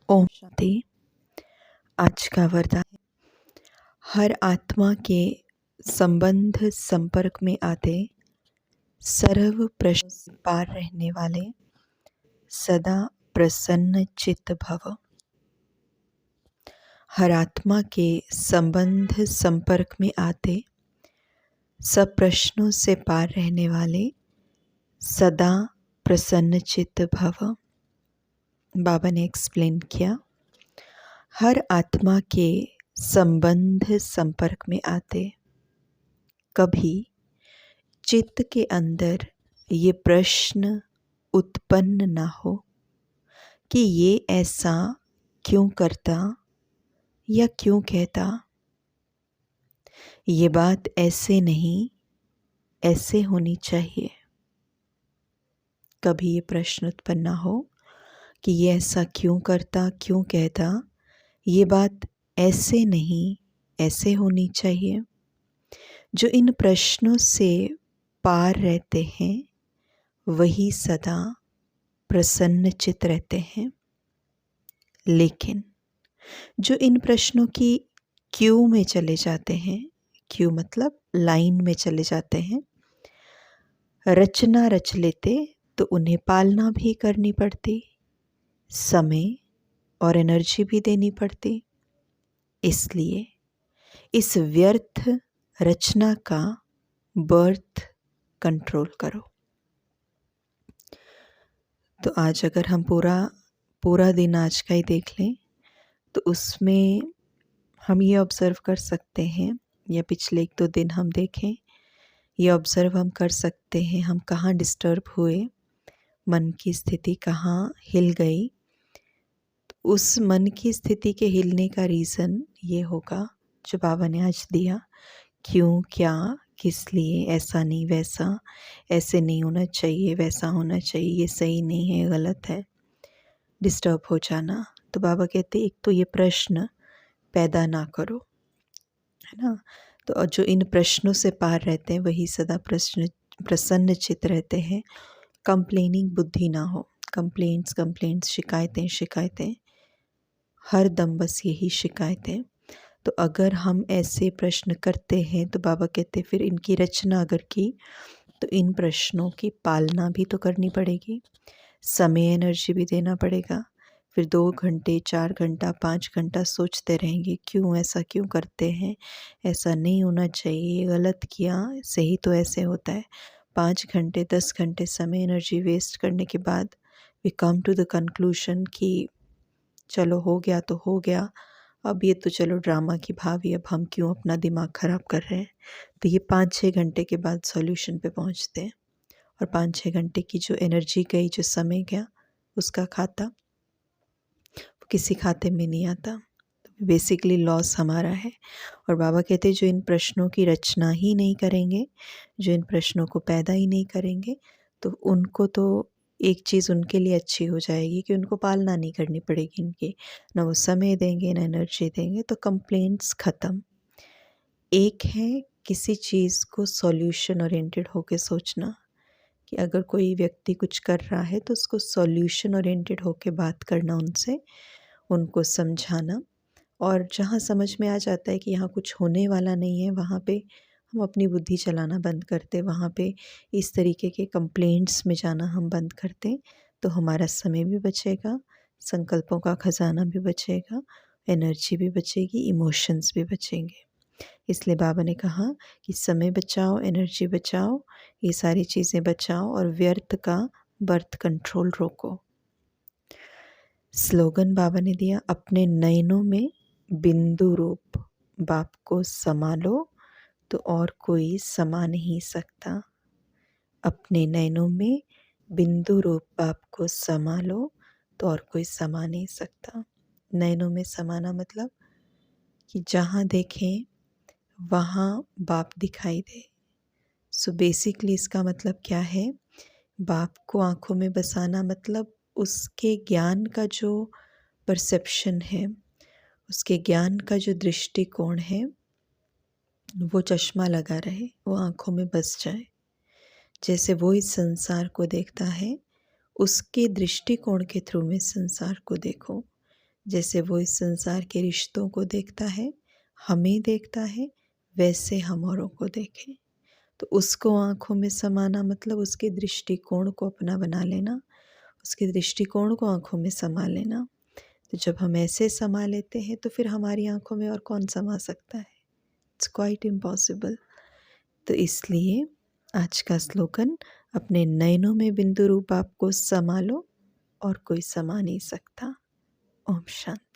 ओम शांति। आज का वरदान है, हर आत्मा के संबंध संपर्क में आते सर्व प्रश्न से पार रहने वाले सदा प्रसन्न चित्त भव। हर आत्मा के संबंध संपर्क में आते सब प्रश्नों से पार रहने वाले सदा प्रसन्न चित्त भव। बाबा ने एक्सप्लेन किया, हर आत्मा के संबंध संपर्क में आते कभी चित्त के अंदर ये प्रश्न उत्पन्न ना हो कि ये ऐसा क्यों करता या क्यों कहता, ये बात ऐसे नहीं ऐसे होनी चाहिए। कभी ये प्रश्न उत्पन्न ना हो कि ये ऐसा क्यों करता क्यों कहता, ये बात ऐसे नहीं ऐसे होनी चाहिए। जो इन प्रश्नों से पार रहते हैं वही सदा प्रसन्नचित्त रहते हैं। लेकिन जो इन प्रश्नों की क्यू में चले जाते हैं, क्यू मतलब लाइन में चले जाते हैं, रचना रच लेते तो उन्हें पालना भी करनी पड़ती, समय और एनर्जी भी देनी पड़ती। इसलिए इस व्यर्थ रचना का बर्थ कंट्रोल करो। तो आज अगर हम पूरा दिन आज का ही देख लें तो उसमें हम ये ऑब्ज़र्व कर सकते हैं, या पिछले 1-2 दिन हम देखें, ये ऑब्ज़र्व हम कर सकते हैं हम कहाँ डिस्टर्ब हुए, मन की स्थिति कहाँ हिल गई। तो उस मन की स्थिति के हिलने का रीज़न ये होगा जो बाबा ने आज दिया, क्यों क्या किस लिए, ऐसा नहीं वैसा, ऐसे नहीं होना चाहिए वैसा होना चाहिए, ये सही नहीं है गलत है, डिस्टर्ब हो जाना। तो बाबा कहते एक तो ये प्रश्न पैदा ना करो, है ना। तो जो इन प्रश्नों से पार रहते हैं वही सदा प्रसन्न चित्त रहते हैं। कंप्लेनिंग बुद्धि ना हो, कंप्लेंट्स शिकायतें हर दम बस यही शिकायतें। तो अगर हम ऐसे प्रश्न करते हैं तो बाबा कहते फिर इनकी रचना अगर की तो इन प्रश्नों की पालना भी तो करनी पड़ेगी, समय एनर्जी भी देना पड़ेगा। फिर 2 घंटे 4 घंटा 5 घंटा सोचते रहेंगे क्यों ऐसा क्यों करते हैं, ऐसा नहीं होना चाहिए, गलत किया, सही तो ऐसे होता है। 5 घंटे 10 घंटे समय एनर्जी वेस्ट करने के बाद we come to the conclusion कि चलो हो गया तो हो गया, अब ये तो चलो ड्रामा की भावी, अब हम क्यों अपना दिमाग ख़राब कर रहे हैं। तो ये 5-6 घंटे के बाद सॉल्यूशन पे पहुंचते हैं, और 5-6 घंटे की जो एनर्जी गई, जो समय गया, उसका खाता वो किसी खाते में नहीं आता। तो बेसिकली लॉस हमारा है। और बाबा कहते हैं जो इन प्रश्नों की रचना ही नहीं करेंगे, जो इन प्रश्नों को पैदा ही नहीं करेंगे, तो उनको तो एक चीज़ उनके लिए अच्छी हो जाएगी कि उनको पालना नहीं करनी पड़ेगी इनकी, ना वो समय देंगे ना एनर्जी देंगे, तो कंप्लेंट्स ख़त्म। एक है किसी चीज़ को सॉल्यूशन ओरिएंटेड होके सोचना, कि अगर कोई व्यक्ति कुछ कर रहा है तो उसको सॉल्यूशन ओरिएंटेड होके बात करना उनसे, उनको समझाना। और जहाँ समझ में आ जाता है कि यहाँ कुछ होने वाला नहीं है, वहाँ पे हम अपनी बुद्धि चलाना बंद करते, वहाँ पे इस तरीके के कंप्लेंट्स में जाना हम बंद करते, तो हमारा समय भी बचेगा, संकल्पों का ख़जाना भी बचेगा, एनर्जी भी बचेगी, इमोशंस भी बचेंगे। इसलिए बाबा ने कहा कि समय बचाओ, एनर्जी बचाओ, ये सारी चीज़ें बचाओ और व्यर्थ का बर्थ कंट्रोल रोको। स्लोगन बाबा ने दिया, अपने नयनों में बिंदु रूप बाप को समा लो तो और कोई समा नहीं सकता। अपने नयनों में बिंदु रूप बाप को समा लो तो और कोई समा नहीं सकता। नयनों में समाना मतलब कि जहाँ देखें वहाँ बाप दिखाई दे। सो बेसिकली इसका मतलब क्या है, बाप को आँखों में बसाना मतलब उसके ज्ञान का जो परसेप्शन है, उसके ज्ञान का जो दृष्टिकोण है, वो चश्मा लगा रहे, वो आँखों में बस जाए। जैसे वो इस संसार को देखता है, उसके दृष्टिकोण के थ्रू में संसार को देखो। जैसे वो इस संसार के रिश्तों को देखता है, हमें देखता है, वैसे हम औरों को देखें। तो उसको आँखों में समाना मतलब उसके दृष्टिकोण को अपना बना लेना, उसके दृष्टिकोण को आँखों में समा लेना। तो जब हम ऐसे समा लेते हैं तो फिर हमारी आँखों में और कौन समा सकता है? It's quite impossible. तो इसलिए आज का स्लोगन, अपने नयनों में बिंदु रूप आपको समा लो और कोई समा नहीं सकता। ओम शांति।